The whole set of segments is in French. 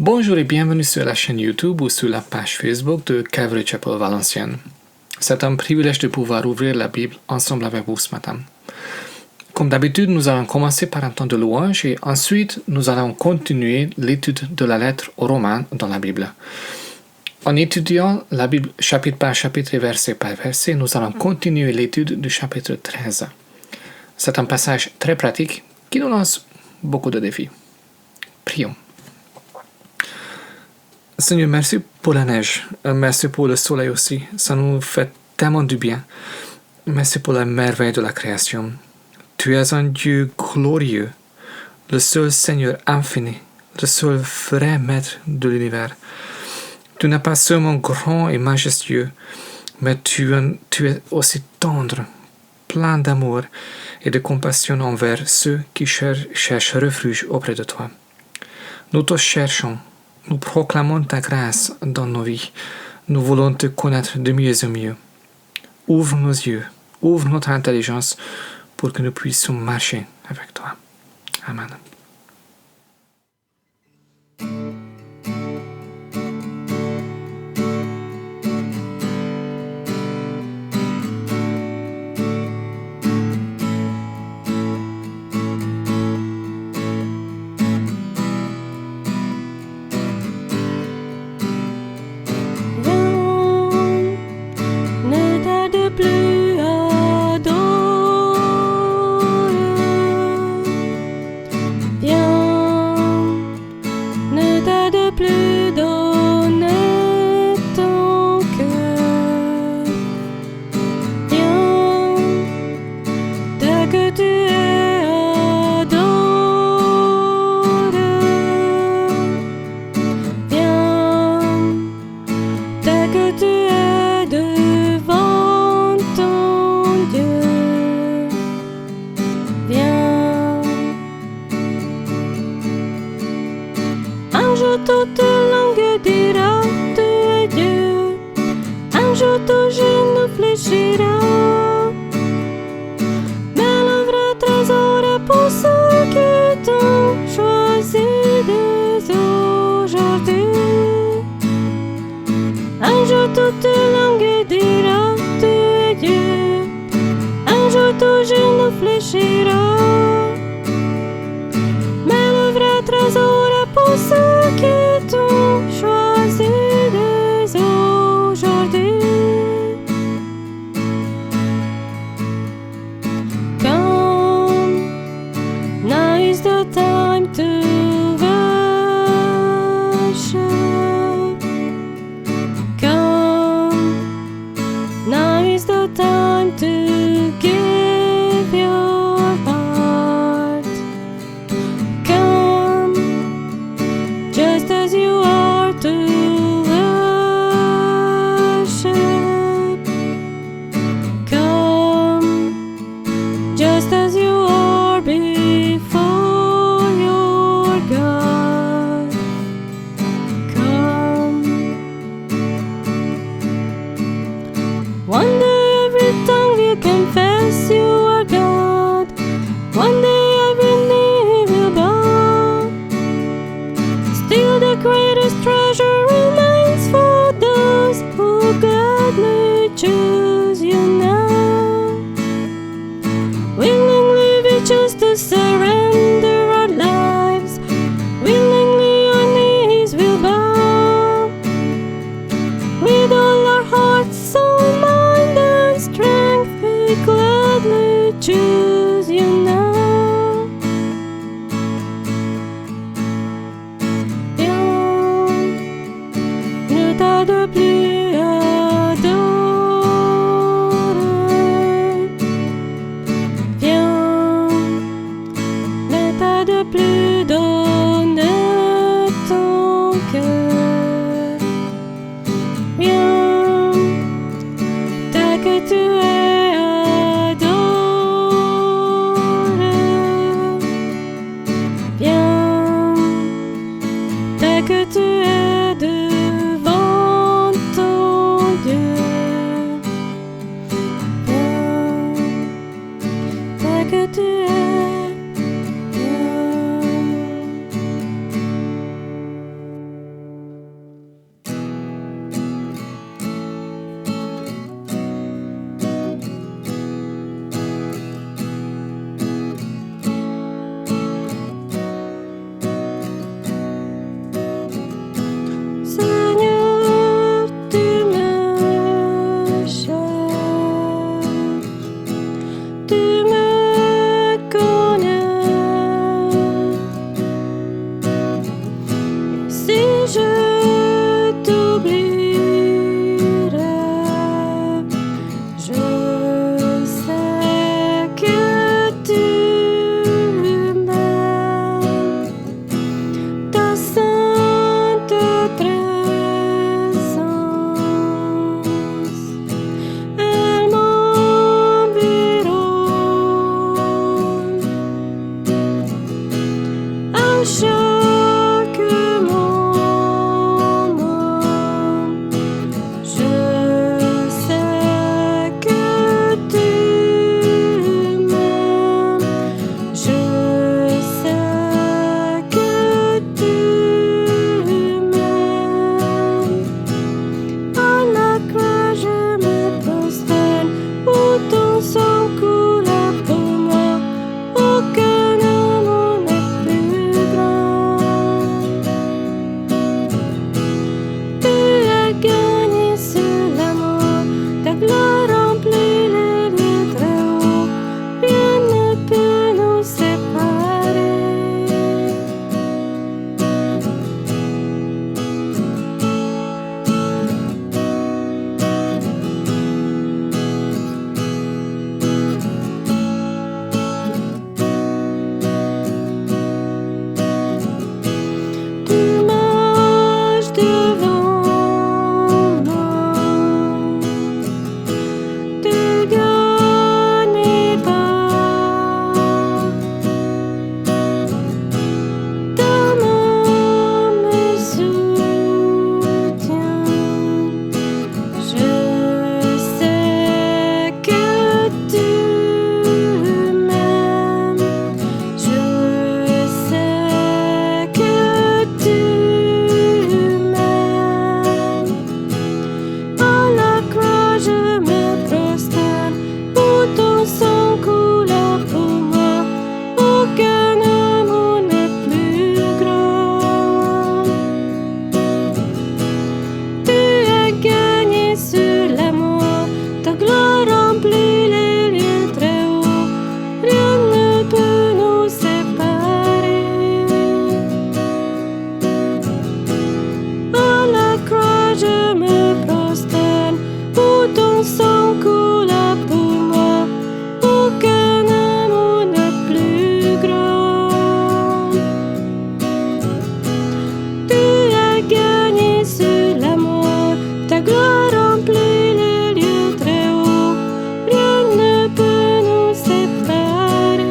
Bonjour et bienvenue sur la chaîne YouTube ou sur la page Facebook de Calvary Chapel Valenciennes. C'est un privilège de pouvoir ouvrir la Bible ensemble avec vous ce matin. Comme d'habitude, nous allons commencer par un temps de louange et ensuite nous allons continuer l'étude de la lettre aux Romains dans la Bible. En étudiant la Bible chapitre par chapitre et verset par verset, nous allons continuer l'étude du chapitre 13. C'est un passage très pratique qui nous lance beaucoup de défis. Prions. Seigneur, merci pour la neige. Merci pour le soleil aussi. Ça nous fait tellement du bien. Merci pour la merveille de la création. Tu es un Dieu glorieux, le seul Seigneur infini, le seul vrai maître de l'univers. Tu n'es pas seulement grand et majestueux, mais tu es aussi tendre, plein d'amour et de compassion envers ceux qui cherchent refuge auprès de toi. Nous te cherchons. Nous proclamons ta grâce dans nos vies. Nous voulons te connaître de mieux en mieux. Ouvre nos yeux, ouvre notre intelligence pour que nous puissions marcher avec toi. Amen. Toute langue dira tu es Dieu. Un jour tout genou fléchira. Mais le vrai trésor est pour ceux qui t'ont choisi dès aujourd'hui. Un jour toute langue dira tu es Dieu. Un jour tout genou fléchira. Mais le vrai trésor est pour ceux qui t'ont choisi dès aujourd'hui. Come, now is the time to worship. Come, now is the time to give your heart. Come, just as you are to worship. Come, just as you are before your God. Come. One day every tongue will confess you are God. One day every knee will bow. Still the greatest treasure remains for those who gladly choose you now. Willingly we choose to surrender our lives. Willingly our knees will bow. With all our hearts, soul, mind and strength we gladly choose you now. Ne tarde plus à adorer. Viens, ne tarde plus donner ton cœur. Viens, tel que tu es adoré. Viens, tel que tu es devant ton Dieu. Viens, tel que tu es. Viens. tu me connais. Si je t'oublierai, je sais que tu m'aimes. Ta sainte présence, elle m'environne. À chaque moment, je sais que tu m'aimes. Je sais que tu m'aimes. À la croix, je me prosterne, où ton sang coule pour moi. Aucun amour n'est plus grand. Tu as gagné sur la mort, ta gloire remplit les lieux très hauts. Rien ne peut nous séparer. Tu marches devant moi, tu gagnes mes pas, ta main me soutient. Je sais que tu m'aimes. Je sais que tu m'aimes. À la croix, je me prosterne, où ton sang coule pour moi. Aucun amour n'est plus grand. Tu as gagné sur la mort, ta gloire remplit les lieux très hauts. Rien ne peut nous séparer. À la croix, je me prosterne, où ton sang coule pour moi. Aucun amour n'est plus grand. Tu as gagné sur la mort, ta gloire remplit les lieux très hauts. Rien ne peut nous séparer.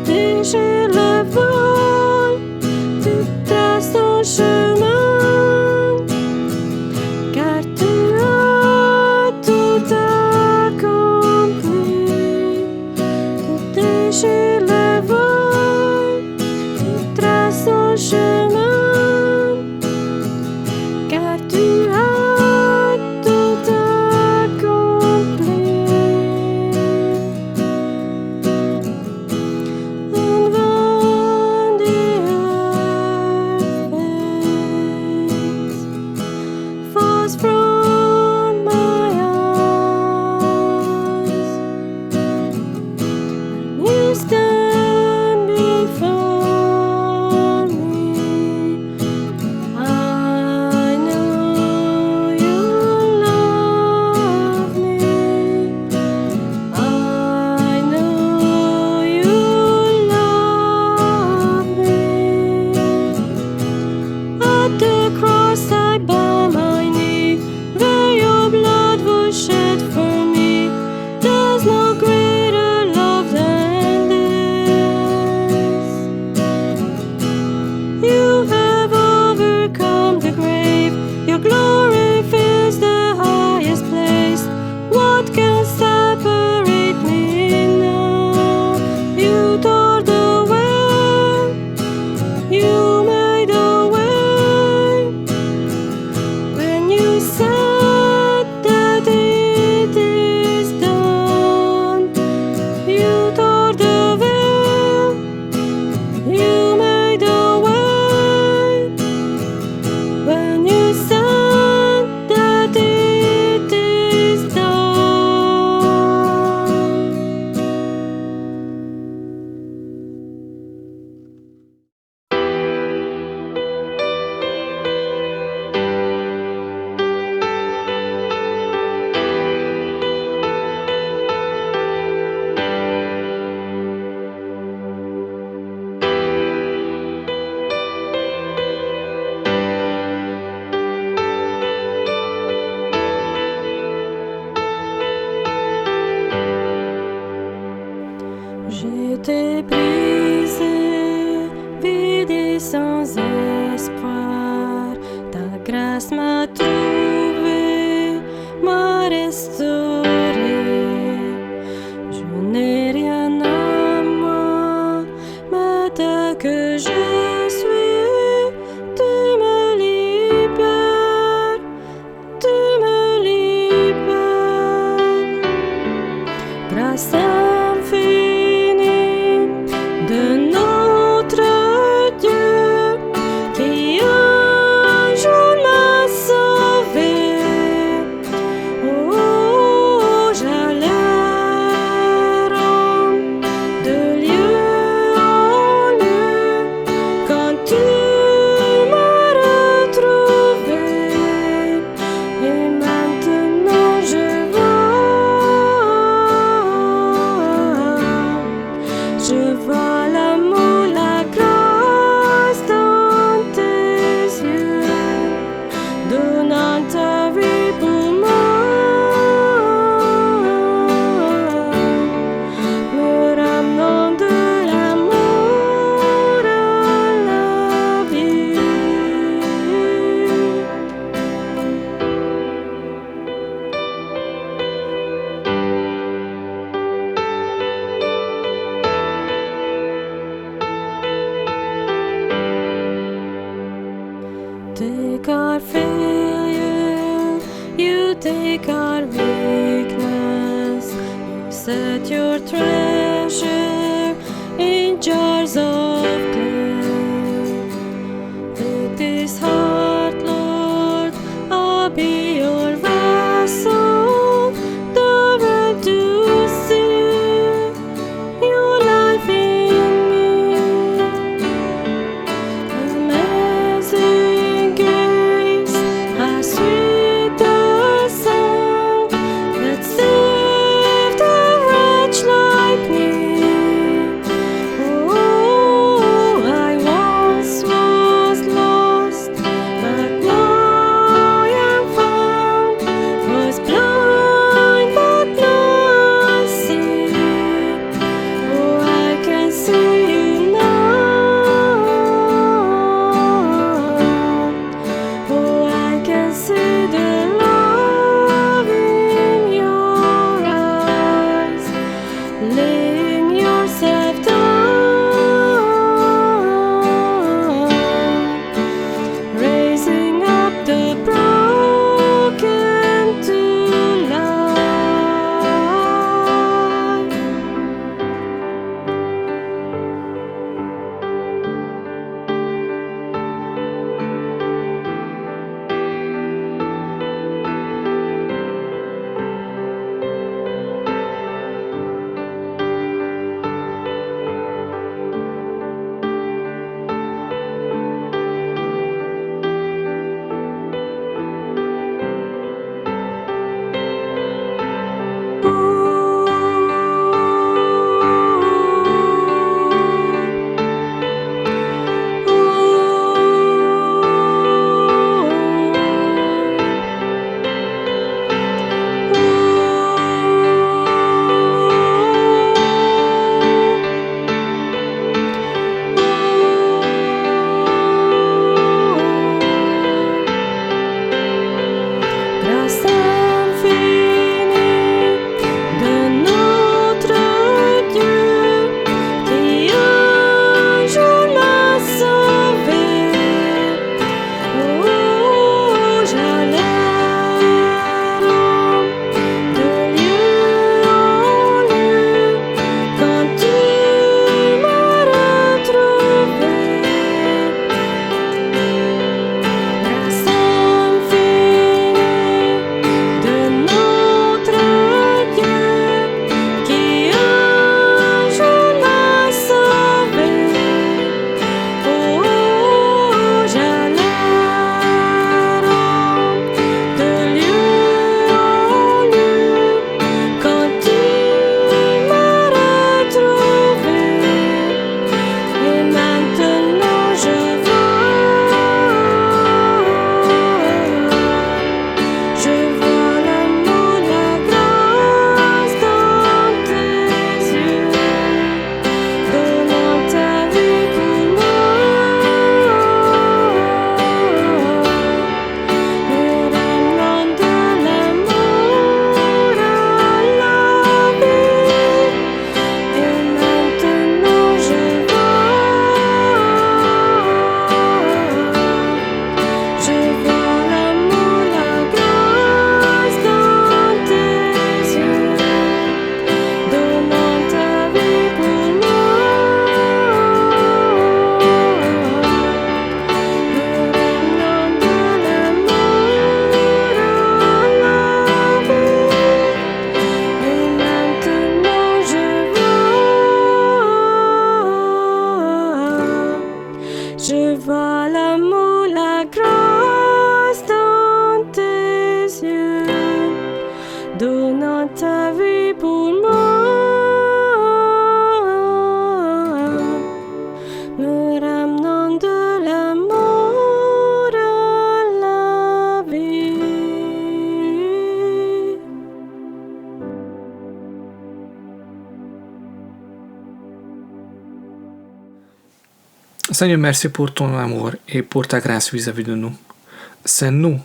Déchire le vol, tu traces ton chemin, car tu as tout accompli. Tu déchires le vol, tu traces ton chemin, car tu as tout accompli. And when the earth fades, falls from my eyes, you stand J'étais brisée, vide et sans espoir. Ta grâce m'a trouvée, m'a restaurée. Je n'ai rien à moi, mais dès que je suis, tu me libères, tu me libères. Grâce infinie de notre Dieu qui un jour m'a sauvé. Oh, j'allais de lieu en lieu quand tu m'as retrouvé. Et maintenant je vois l'amour, la grâce dans tes yeux, donnant ta vie pour moi, me ramenant de l'amour à la vie. Take our failure, you take our weakness. You set your treasure in jars of clay. With this heart, Lord, I'll be your vessel, the world to see your life in me. Amazing grace, how sweet the sound that saved a wretch like Seigneur, merci pour ton amour et pour ta grâce vis-à-vis de nous. C'est nous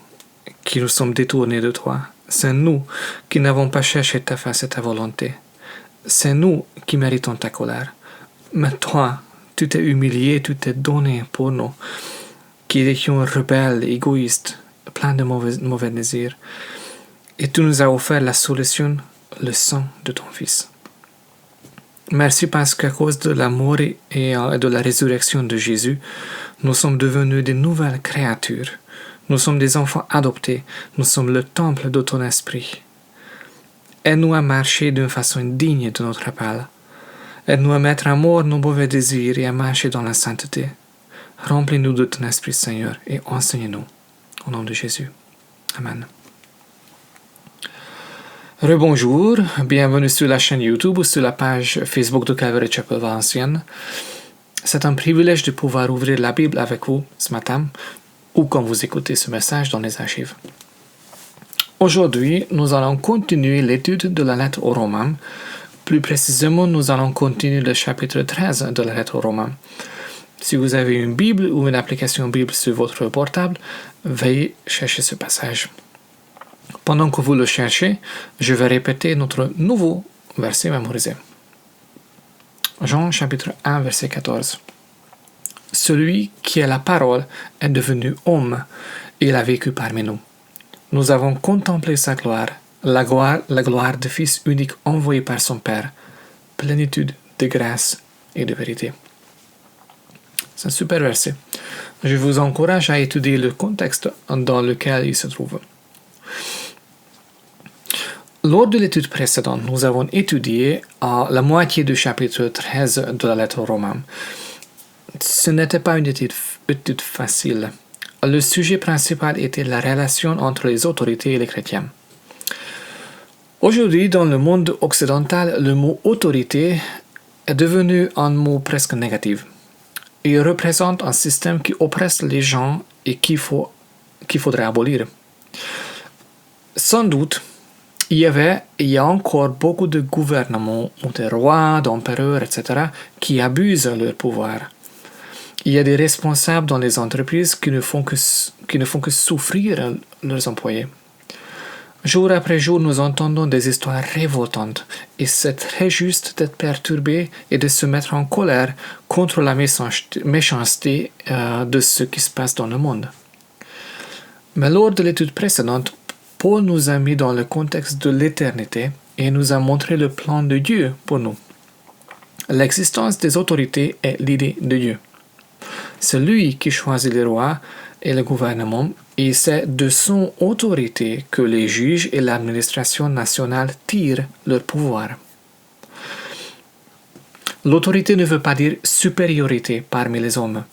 qui nous sommes détournés de toi. C'est nous qui n'avons pas cherché ta face et ta volonté. C'est nous qui méritons ta colère. Mais toi, tu t'es humilié, tu t'es donné pour nous, qui étions rebelles, égoïstes, pleins de mauvais désirs. Et tu nous as offert la solution, le sang de ton Fils. Merci parce qu'à cause de la mort et de la résurrection de Jésus, nous sommes devenus de nouvelles créatures. Nous sommes des enfants adoptés. Nous sommes le temple de ton esprit. Aide-nous à marcher d'une façon digne de notre appel. Aide-nous à mettre à mort nos mauvais désirs et à marcher dans la sainteté. Remplis-nous de ton esprit, Seigneur, et enseigne-nous. Au nom de Jésus. Amen. Rebonjour, bienvenue sur la chaîne YouTube ou sur la page Facebook de Calvary Chapel Valenciennes. C'est un privilège de pouvoir ouvrir la Bible avec vous ce matin ou quand vous écoutez ce message dans les archives. Aujourd'hui, nous allons continuer l'étude de la lettre aux Romains. Plus précisément, nous allons continuer le chapitre 13 de la lettre aux Romains. Si vous avez une Bible ou une application Bible sur votre portable, veuillez chercher ce passage. Pendant que vous le cherchez, je vais répéter notre nouveau verset mémorisé. Jean chapitre 1 verset 14. Celui qui est la parole est devenu homme et il a vécu parmi nous. Nous avons contemplé sa gloire, la gloire du Fils unique envoyé par son Père, plénitude de grâce et de vérité. C'est un super verset. Je vous encourage à étudier le contexte dans lequel il se trouve. Lors de l'étude précédente, nous avons étudié la moitié du chapitre 13 de la lettre aux Romains. Ce n'était pas une étude facile. Le sujet principal était la relation entre les autorités et les chrétiens. Aujourd'hui, dans le monde occidental, le mot autorité est devenu un mot presque négatif. Il représente un système qui oppresse les gens et qu'il faudrait abolir. Sans doute, il y a encore beaucoup de gouvernements, de rois, d'empereurs, etc., qui abusent de leur pouvoir. Il y a des responsables dans les entreprises qui ne font que souffrir leurs employés. Jour après jour, nous entendons des histoires révoltantes, et c'est très juste d'être perturbé et de se mettre en colère contre la méchanceté de ce qui se passe dans le monde. Mais lors de l'étude précédente, Paul nous a mis dans le contexte de l'éternité et nous a montré le plan de Dieu pour nous. L'existence des autorités est l'idée de Dieu. C'est lui qui choisit les rois et le gouvernement, et c'est de son autorité que les juges et l'administration nationale tirent leur pouvoir. L'autorité ne veut pas dire supériorité parmi les hommes.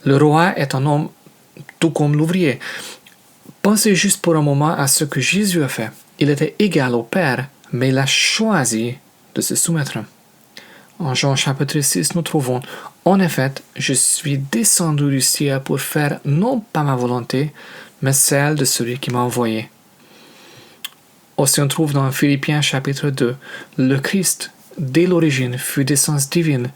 Le roi est un homme tout comme l'ouvrier. Pensez juste pour un moment à ce que Jésus a fait. Il était égal au Père, mais il a choisi de se soumettre. En Jean chapitre 6, nous trouvons « En effet, je suis descendu du ciel pour faire non pas ma volonté, mais celle de celui qui m'a envoyé. » Aussi on trouve dans Philippiens chapitre 2 « Le Christ, dès l'origine, fut d'essence divine,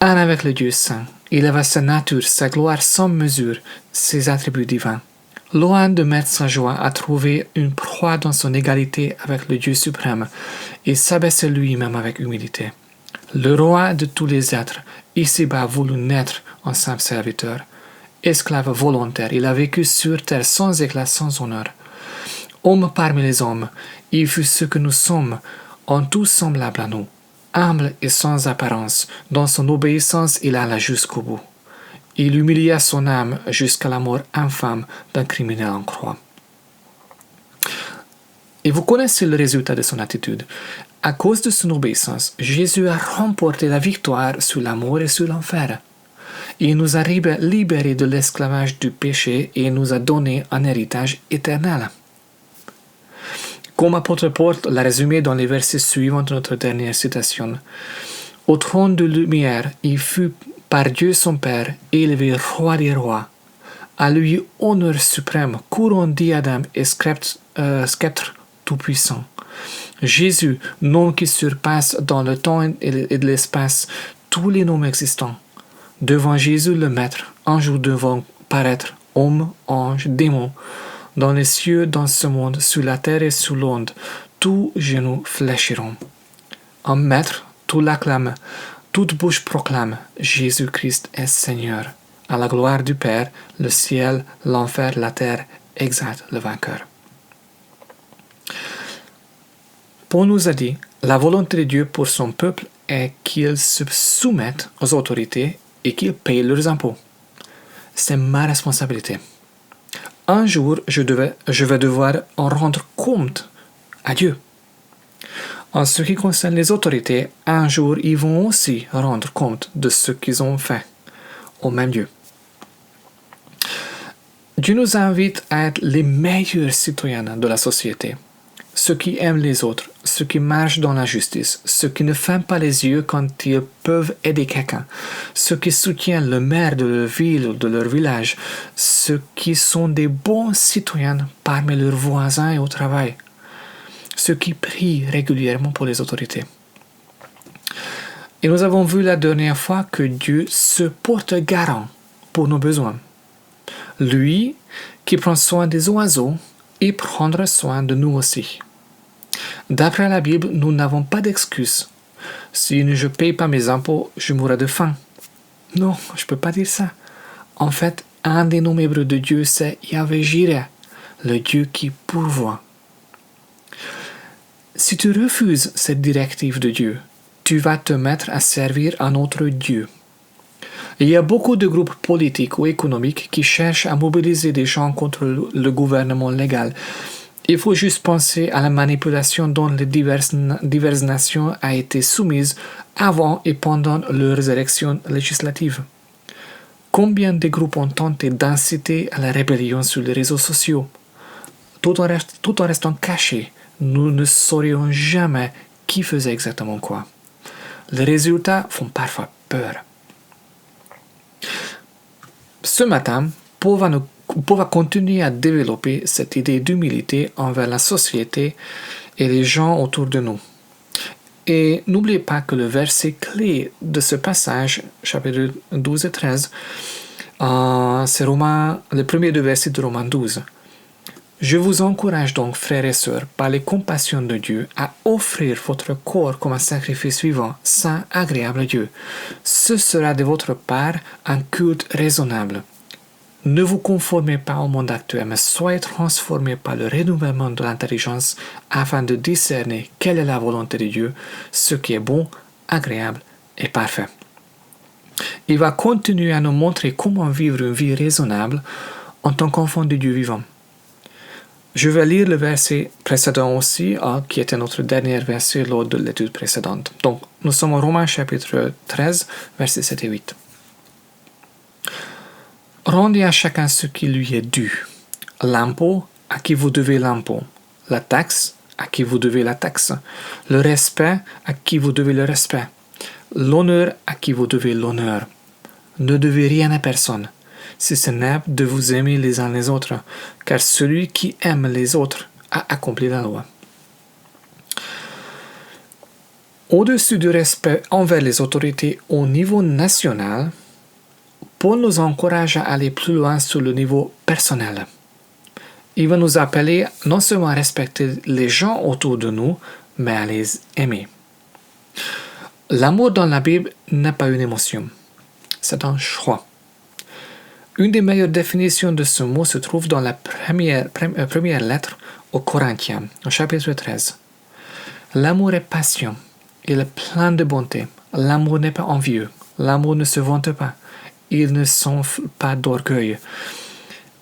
un avec le Dieu saint. Il avait sa nature, sa gloire sans mesure, ses attributs divins. Loin de mettre sa joie à trouver une proie dans son égalité avec le Dieu suprême, il s'abaissait lui-même avec humilité. Le roi de tous les êtres, ici-bas voulut naître en simple serviteur. Esclave volontaire, il a vécu sur terre sans éclat, sans honneur. Homme parmi les hommes, il fut ce que nous sommes, en tout semblable à nous. Humble et sans apparence, dans son obéissance il alla jusqu'au bout. Il humilia son âme jusqu'à la mort infâme d'un criminel en croix. Et vous connaissez le résultat de son attitude. À cause de son obéissance, Jésus a remporté la victoire sur la mort et sur l'enfer. Il nous a libérés de l'esclavage du péché et nous a donné un héritage éternel. Comme apôtre Paul l'a résumé dans les versets suivants de notre dernière citation, « Au trône de lumière, il fut par Dieu son Père élevé roi des rois. À lui honneur suprême, couronne, diadème et sceptre tout-puissant. Jésus, nom qui surpasse dans le temps et de l'espace tous les noms existants. devant Jésus le Maître, un jour devant paraître, hommes, anges, démons, dans les cieux, dans ce monde, sur la terre et sous l'onde, tous genoux fléchiront. Un Maître, tout l'acclame, toute bouche proclame, Jésus-Christ est Seigneur. À la gloire du Père, le ciel, l'enfer, la terre exaltent le vainqueur. Paul nous a dit, la volonté de Dieu pour son peuple est qu'ils se soumettent aux autorités et qu'ils payent leurs impôts. C'est ma responsabilité. Un jour, je vais devoir en rendre compte à Dieu. En ce qui concerne les autorités, un jour, ils vont aussi rendre compte de ce qu'ils ont fait au même Dieu. Dieu nous invite à être les meilleurs citoyens de la société, ceux qui aiment les autres, ceux qui marchent dans la justice, ceux qui ne ferment pas les yeux quand ils peuvent aider quelqu'un, ceux qui soutiennent le maire de leur ville ou de leur village, ceux qui sont des bons citoyens parmi leurs voisins et au travail, ceux qui prient régulièrement pour les autorités. Et nous avons vu la dernière fois que Dieu se porte garant pour nos besoins. Lui qui prend soin des oiseaux, il prendra soin de nous aussi. D'après la Bible, nous n'avons pas d'excuse. Si je ne paye pas mes impôts, je mourrai de faim. Non, je ne peux pas dire ça. En fait, un des noms hébreux de Dieu, c'est Yahvé Jireh, le Dieu qui pourvoit. Si tu refuses cette directive de Dieu, tu vas te mettre à servir un autre Dieu. Il y a beaucoup de groupes politiques ou économiques qui cherchent à mobiliser des gens contre le gouvernement légal. Il faut juste penser à la manipulation dont les diverses nations ont été soumises avant et pendant leurs élections législatives. Combien de groupes ont tenté d'inciter à la rébellion sur les réseaux sociaux? Tout en restant cachés, nous ne saurions jamais qui faisait exactement quoi. Les résultats font parfois peur. Ce matin, Paul va continuer à développer cette idée d'humilité envers la société et les gens autour de nous. Et n'oubliez pas que le verset clé de ce passage, chapitre 12 et 13, c'est le premier deux versets de Romains 12. Je vous encourage donc, frères et sœurs, par les compassions de Dieu, à offrir votre corps comme un sacrifice vivant, saint, agréable à Dieu. Ce sera de votre part un culte raisonnable. Ne vous conformez pas au monde actuel, mais soyez transformés par le renouvellement de l'intelligence afin de discerner quelle est la volonté de Dieu, ce qui est bon, agréable et parfait. Il va continuer à nous montrer comment vivre une vie raisonnable en tant qu'enfant de Dieu vivant. Je vais lire le verset précédent aussi, qui était notre dernier verset lors de l'étude précédente. Donc, nous sommes en Romains chapitre 13, versets 7 et 8. Rendez à chacun ce qui lui est dû. L'impôt, à qui vous devez l'impôt. La taxe, à qui vous devez la taxe. Le respect, à qui vous devez le respect. L'honneur, à qui vous devez l'honneur. Ne devez rien à personne, si ce n'est de vous aimer les uns les autres, car celui qui aime les autres a accompli la loi. Au-dessus du respect envers les autorités au niveau national, Paul nous encourage à aller plus loin sur le niveau personnel. Il va nous appeler non seulement à respecter les gens autour de nous, mais à les aimer. L'amour dans la Bible n'est pas une émotion, c'est un choix. Une des meilleures définitions de ce mot se trouve dans la première lettre aux Corinthiens, au chapitre 13. L'amour est patient, il est plein de bonté. L'amour n'est pas envieux, l'amour ne se vante pas, il ne s'enfle pas d'orgueil.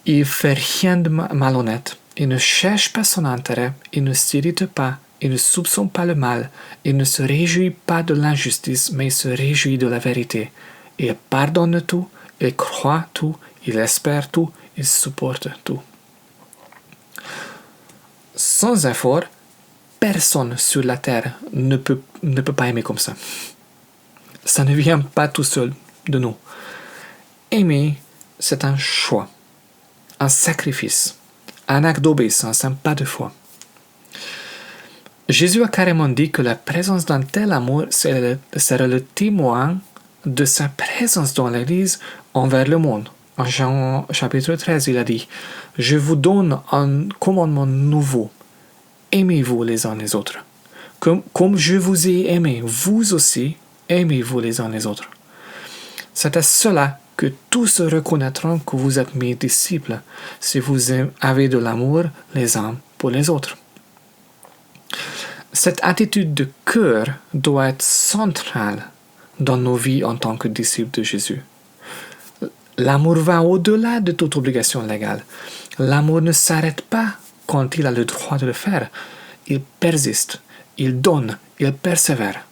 Il ne fait rien de malhonnête, il ne cherche pas son intérêt, il ne s'irrite pas, il ne soupçonne pas le mal, il ne se réjouit pas de l'injustice, mais il se réjouit de la vérité. Il pardonne tout, il croit tout, il espère tout, il supporte tout. Sans effort, personne sur la terre ne peut pas aimer comme ça. Ça ne vient pas tout seul de nous. Aimer, c'est un choix, un sacrifice, un acte d'obéissance, un pas de foi. Jésus a carrément dit que la présence d'un tel amour serait le témoin de sa présence dans l'Église envers le monde. En Jean chapitre 13, il a dit « Je vous donne un commandement nouveau. Aimez-vous les uns les autres. Comme je vous ai aimé, vous aussi, aimez-vous les uns les autres. » C'est à cela que tous reconnaîtront que vous êtes mes disciples, si vous avez de l'amour les uns pour les autres. Cette attitude de cœur doit être centrale dans nos vies en tant que disciples de Jésus. L'amour va au-delà de toute obligation légale. L'amour ne s'arrête pas quand il a le droit de le faire. Il persiste, il donne, il persévère.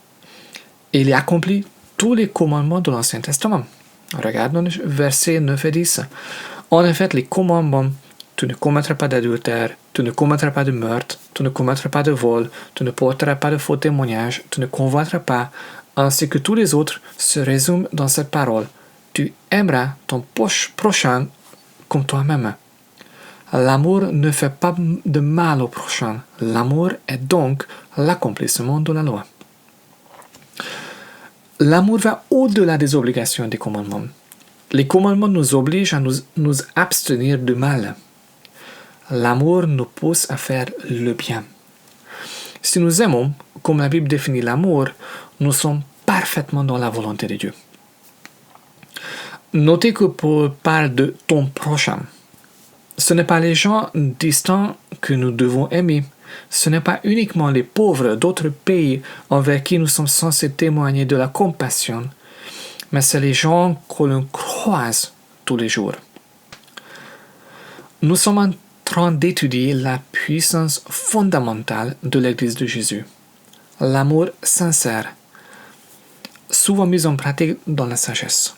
Il accomplit tous les commandements de l'Ancien Testament. Regardons les versets 9 et 10. En effet, les commandements: tu ne commettras pas d'adultère, tu ne commettras pas de meurtre, tu ne commettras pas de vol, tu ne porteras pas de faux témoignages, tu ne convoiteras pas, ainsi que tous les autres, se résument dans cette parole: tu aimeras ton prochain comme toi-même. L'amour ne fait pas de mal au prochain. L'amour est donc l'accomplissement de la loi. L'amour va au-delà des obligations des commandements. Les commandements nous obligent à nous abstenir du mal. L'amour nous pousse à faire le bien. Si nous aimons, comme la Bible définit l'amour, nous sommes parfaitement dans la volonté de Dieu. Notez que Paul parle de ton prochain. Ce n'est pas les gens distants que nous devons aimer. Ce n'est pas uniquement les pauvres d'autres pays envers qui nous sommes censés témoigner de la compassion, mais c'est les gens que l'on croise tous les jours. Nous sommes en train d'étudier la puissance fondamentale de l'Église de Jésus, l'amour sincère, souvent mis en pratique dans la sagesse.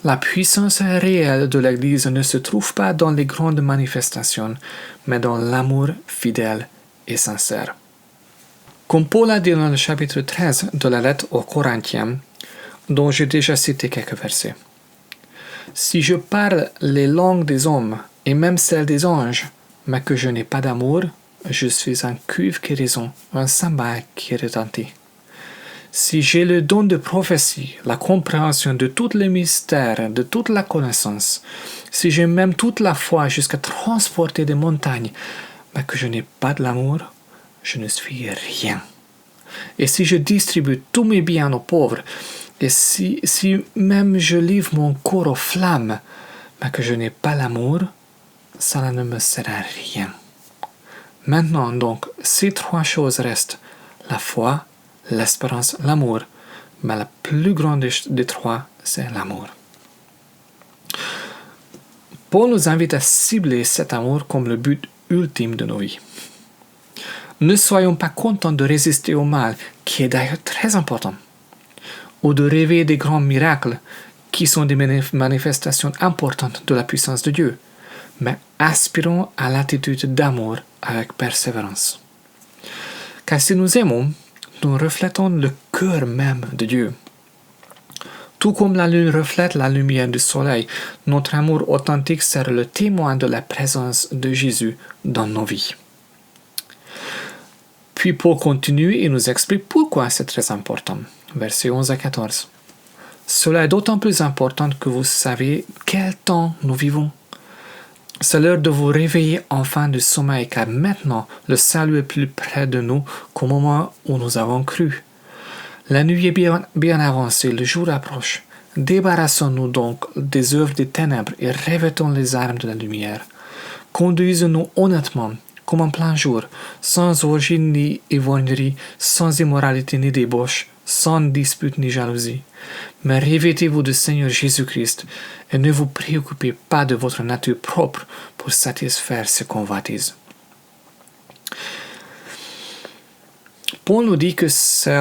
La puissance réelle de l'Église ne se trouve pas dans les grandes manifestations, mais dans l'amour fidèle et sincère. Comme Paul a dit dans le chapitre 13 de la lettre aux Corinthiens, dont j'ai déjà cité quelques versets. Si je parle les langues des hommes et même celles des anges, mais que je n'ai pas d'amour, je suis un cuivre qui résonne, un cymbale qui retentit. Si j'ai le don de prophétie, la compréhension de tous les mystères, de toute la connaissance, si j'ai même toute la foi jusqu'à transporter des montagnes, mais que je n'ai pas de l'amour, je ne suis rien. Et si je distribue tous mes biens aux pauvres, et si même je livre mon corps aux flammes, mais que je n'ai pas l'amour, cela ne me sert à rien. Maintenant donc, ces trois choses restent: la foi, l'espérance, l'amour, mais la plus grande des trois, c'est l'amour. Paul nous invite à cibler cet amour comme le but ultime de nos vies. Ne soyons pas contents de résister au mal, qui est d'ailleurs très important, ou de rêver des grands miracles, qui sont des manifestations importantes de la puissance de Dieu, mais aspirons à l'attitude d'amour avec persévérance. Car si nous aimons, nous reflétons le cœur même de Dieu. Tout comme la lune reflète la lumière du soleil, notre amour authentique sera le témoin de la présence de Jésus dans nos vies. Puis Paul continue et nous explique pourquoi c'est très important. Versets 11 à 14. Cela est d'autant plus important que vous savez quel temps nous vivons. C'est l'heure de vous réveiller enfin du sommeil, car maintenant le salut est plus près de nous qu'au moment où nous avons cru. La nuit est bien avancée, le jour approche. Débarrassons-nous donc des œuvres des ténèbres et revêtons les armes de la lumière. Conduisons-nous honnêtement, comme en plein jour, sans orgie ni ivrognerie, sans immoralité ni débauche, sans dispute ni jalousie. Mais revêtez-vous du Seigneur Jésus-Christ et ne vous préoccupez pas de votre nature propre pour satisfaire ses convoitises. Paul nous dit que c'est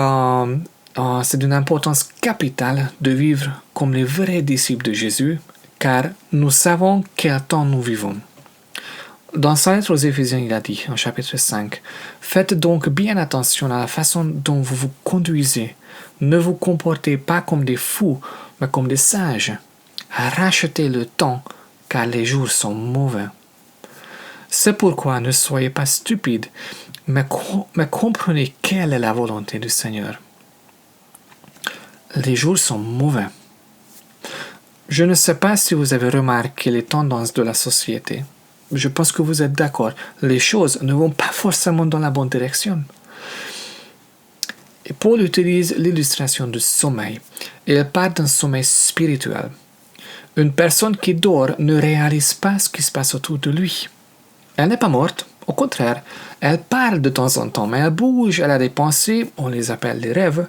d'une importance capitale de vivre comme les vrais disciples de Jésus, car nous savons quel temps nous vivons. Dans sa lettre aux Éphésiens, il a dit, en chapitre 5, « Faites donc bien attention à la façon dont vous vous conduisez. Ne vous comportez pas comme des fous, mais comme des sages. Rachetez le temps, car les jours sont mauvais. C'est pourquoi ne soyez pas stupides, mais comprenez quelle est la volonté du Seigneur. » les jours sont mauvais. Je ne sais pas si vous avez remarqué les tendances de la société. Je pense que vous êtes d'accord. Les choses ne vont pas forcément dans la bonne direction. Et Paul utilise l'illustration du sommeil. Il parle d'un sommeil spirituel. Une personne qui dort ne réalise pas ce qui se passe autour de lui. Elle n'est pas morte. Au contraire, elle parle de temps en temps, mais elle bouge, elle a des pensées, on les appelle des rêves,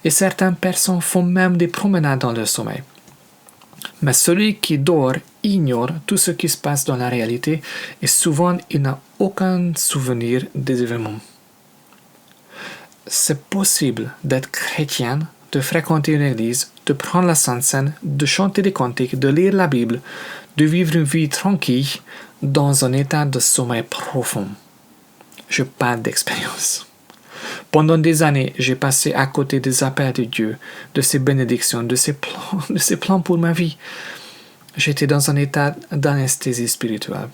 et certaines personnes font même des promenades dans leur sommeil. Mais celui qui dort ignore tout ce qui se passe dans la réalité et souvent il n'a aucun souvenir des événements. C'est possible d'être chrétien, de fréquenter une église, de prendre la Sainte Seine, de chanter des cantiques, de lire la Bible, de vivre une vie tranquille dans un état de sommeil profond. Je parle d'expérience. Pendant des années, j'ai passé à côté des appels de Dieu, de ses bénédictions, de ses plans pour ma vie. J'étais dans un état d'anesthésie spirituelle.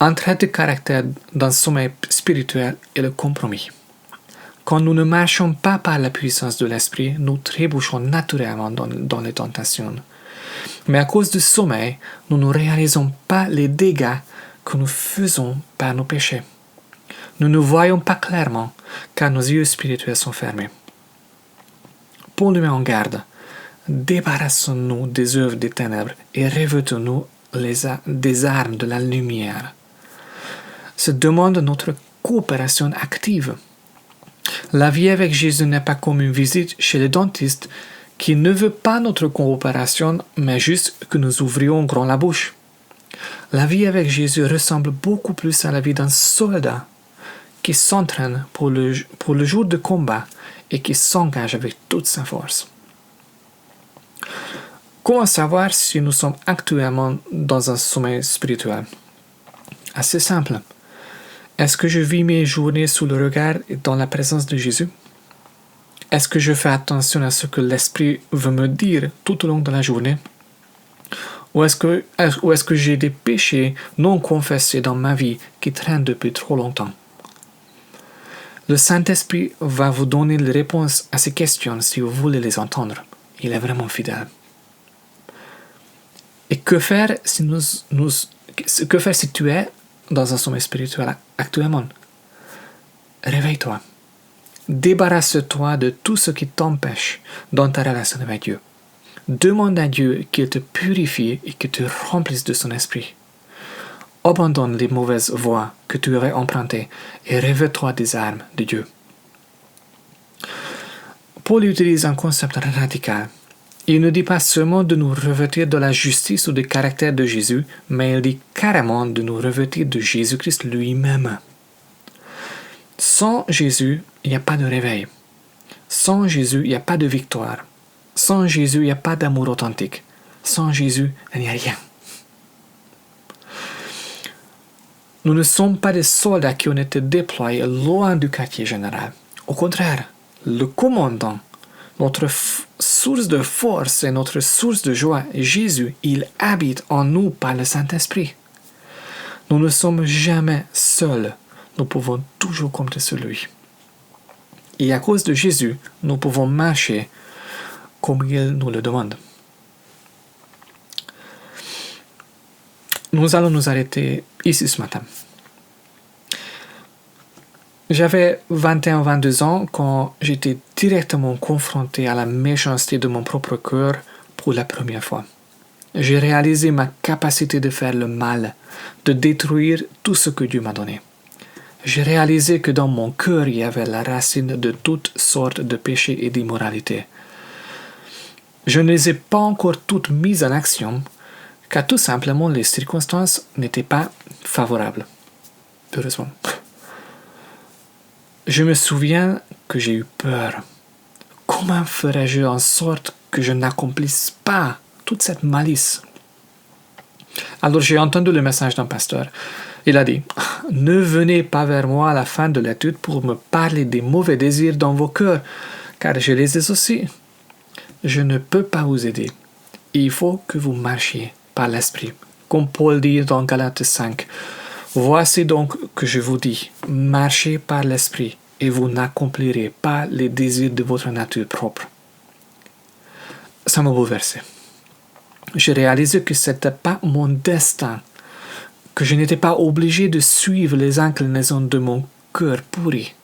Un trait de caractère d'un sommeil spirituel est le compromis. Quand nous ne marchons pas par la puissance de l'esprit, nous trébuchons naturellement dans les tentations. Mais à cause du sommeil, nous ne réalisons pas les dégâts que nous faisons par nos péchés. Nous ne voyons pas clairement, car nos yeux spirituels sont fermés. Paul nous met en garde. Débarrassons-nous des œuvres des ténèbres et revêtons-nous des armes de la lumière. Ça demande notre coopération active. La vie avec Jésus n'est pas comme une visite chez le dentiste qui ne veut pas notre coopération, mais juste que nous ouvrions grand la bouche. La vie avec Jésus ressemble beaucoup plus à la vie d'un soldat qui s'entraîne pour le jour de combat et qui s'engage avec toute sa force. Comment savoir si nous sommes actuellement dans un sommeil spirituel? Assez simple. Est-ce que je vis mes journées sous le regard et dans la présence de Jésus? Est-ce que je fais attention à ce que l'Esprit veut me dire tout au long de la journée? Ou est-ce que j'ai des péchés non confessés dans ma vie qui traînent depuis trop longtemps? Le Saint-Esprit va vous donner les réponses à ces questions si vous voulez les entendre. Il est vraiment fidèle. Et que faire si tu es dans un sommeil spirituel actuellement? Réveille-toi. Débarrasse-toi de tout ce qui t'empêche dans ta relation avec Dieu. Demande à Dieu qu'il te purifie et qu'il te remplisse de son esprit. Abandonne les mauvaises voies que tu aurais empruntées et revêt-toi des armes de Dieu. Paul utilise un concept radical. Il ne dit pas seulement de nous revêtir de la justice ou du caractère de Jésus, mais il dit carrément de nous revêtir de Jésus-Christ lui-même. Sans Jésus, il n'y a pas de réveil. Sans Jésus, il n'y a pas de victoire. Sans Jésus, il n'y a pas d'amour authentique. Sans Jésus, il n'y a rien. Nous ne sommes pas des soldats qui ont été déployés loin du quartier général. Au contraire, le commandant, notre source de force et notre source de joie, Jésus, il habite en nous par le Saint-Esprit. Nous ne sommes jamais seuls. Nous pouvons toujours compter sur lui. Et à cause de Jésus, nous pouvons marcher comme il nous le demande. Nous allons nous arrêter ici ce matin. J'avais 21-22 ans quand j'étais directement confronté à la méchanceté de mon propre cœur pour la première fois. J'ai réalisé ma capacité de faire le mal, de détruire tout ce que Dieu m'a donné. J'ai réalisé que dans mon cœur, il y avait la racine de toutes sortes de péchés et d'immoralité. Je ne les ai pas encore toutes mises en action, car tout simplement les circonstances n'étaient pas favorables. Heureusement. Je me souviens que j'ai eu peur. Comment ferais-je en sorte que je n'accomplisse pas toute cette malice? Alors j'ai entendu le message d'un pasteur. Il a dit, « Ne venez pas vers moi à la fin de l'étude pour me parler des mauvais désirs dans vos cœurs, car je les ai aussi. Je ne peux pas vous aider. Il faut que vous marchiez par l'Esprit. » Comme Paul dit dans Galates 5, « Voici donc que je vous dis, marchez par l'Esprit, et vous n'accomplirez pas les désirs de votre nature propre. Ça m'a bouleversé. J'ai réalisé que ce n'était pas mon destin, que je n'étais pas obligé de suivre les inclinaisons de mon cœur pourri.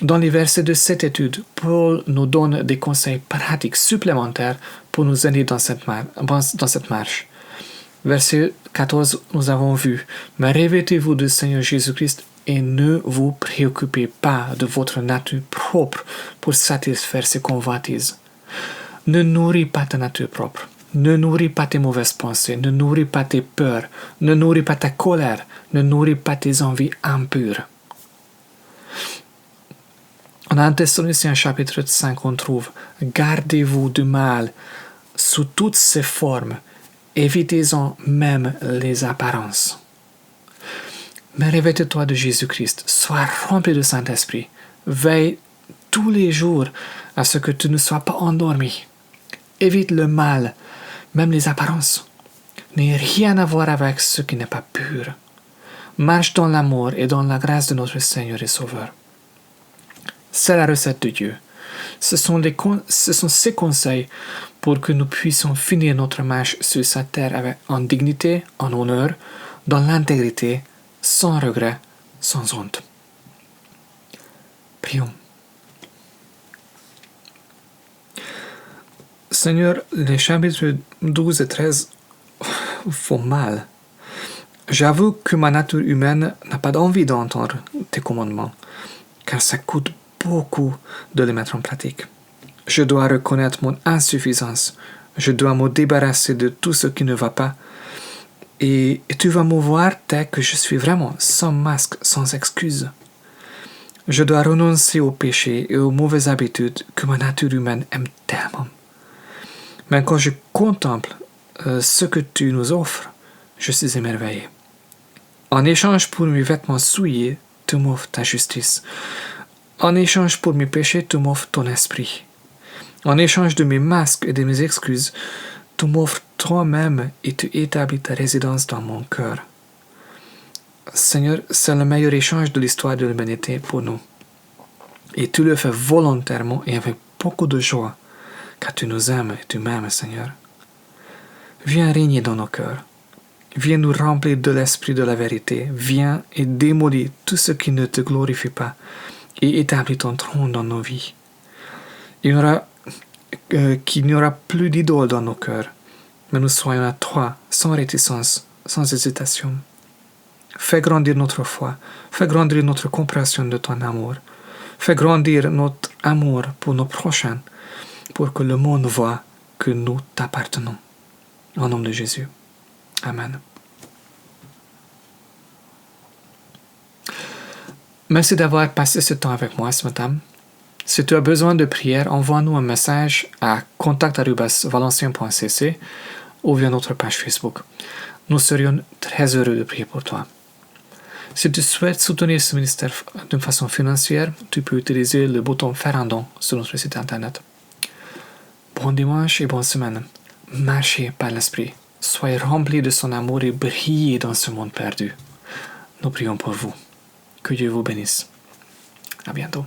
Dans les versets de cette étude, Paul nous donne des conseils pratiques supplémentaires pour nous aider dans cette marche. Verset 14, nous avons vu « Mais revêtez-vous du Seigneur Jésus-Christ et ne vous préoccupez pas de votre nature propre pour satisfaire ses convoitises. Ne nourris pas ta nature propre. Ne nourris pas tes mauvaises pensées. Ne nourris pas tes peurs. Ne nourris pas ta colère. Ne nourris pas tes envies impures. » En 1 Thessaloniciens chapitre 5, on trouve « Gardez-vous du mal sous toutes ses formes. Évitez-en même les apparences. » Mais revêtez-toi de Jésus-Christ. Sois rempli du Saint-Esprit. Veille tous les jours à ce que tu ne sois pas endormi. Évite le mal, même les apparences. N'aie rien à voir avec ce qui n'est pas pur. Marche dans l'amour et dans la grâce de notre Seigneur et Sauveur. C'est la recette de Dieu. Ce sont ses conseils pour que nous puissions finir notre marche sur sa terre en dignité, en honneur, dans l'intégrité, sans regret, sans honte. Prions. Seigneur, les chapitres 12 et 13 font mal. J'avoue que ma nature humaine n'a pas envie d'entendre tes commandements, car ça coûte beaucoup de les mettre en pratique. Je dois reconnaître mon insuffisance. Je dois me débarrasser de tout ce qui ne va pas. Et tu vas me voir tel que je suis vraiment, sans masque, sans excuse. Je dois renoncer au péché et aux mauvaises habitudes que ma nature humaine aime tellement. Mais quand je contemple ce que tu nous offres, je suis émerveillé. En échange pour mes vêtements souillés, tu m'offres ta justice. En échange pour mes péchés, tu m'offres ton esprit. En échange de mes masques et de mes excuses, tu m'offres toi-même et tu établis ta résidence dans mon cœur. Seigneur, c'est le meilleur échange de l'histoire de l'humanité pour nous. Et tu le fais volontairement et avec beaucoup de joie, car tu nous aimes et tu m'aimes, Seigneur. Viens régner dans nos cœurs. Viens nous remplir de l'esprit de la vérité. Viens et démolis tout ce qui ne te glorifie pas et établis ton trône dans nos vies. Qu'il n'y aura plus d'idoles dans nos cœurs, mais nous soyons à toi, sans réticence, sans hésitation. Fais grandir notre foi, fais grandir notre compréhension de ton amour, fais grandir notre amour pour nos prochains, pour que le monde voie que nous t'appartenons. Au nom de Jésus. Amen. Merci d'avoir passé ce temps avec moi ce matin. Si tu as besoin de prière, envoie-nous un message à contact@valencien.cc ou via notre page Facebook. Nous serions très heureux de prier pour toi. Si tu souhaites soutenir ce ministère d'une façon financière, tu peux utiliser le bouton Faire un don sur notre site internet. Bon dimanche et bonne semaine. Marchez par l'Esprit. Soyez remplis de son amour et brillez dans ce monde perdu. Nous prions pour vous. Que Dieu vous bénisse. À bientôt.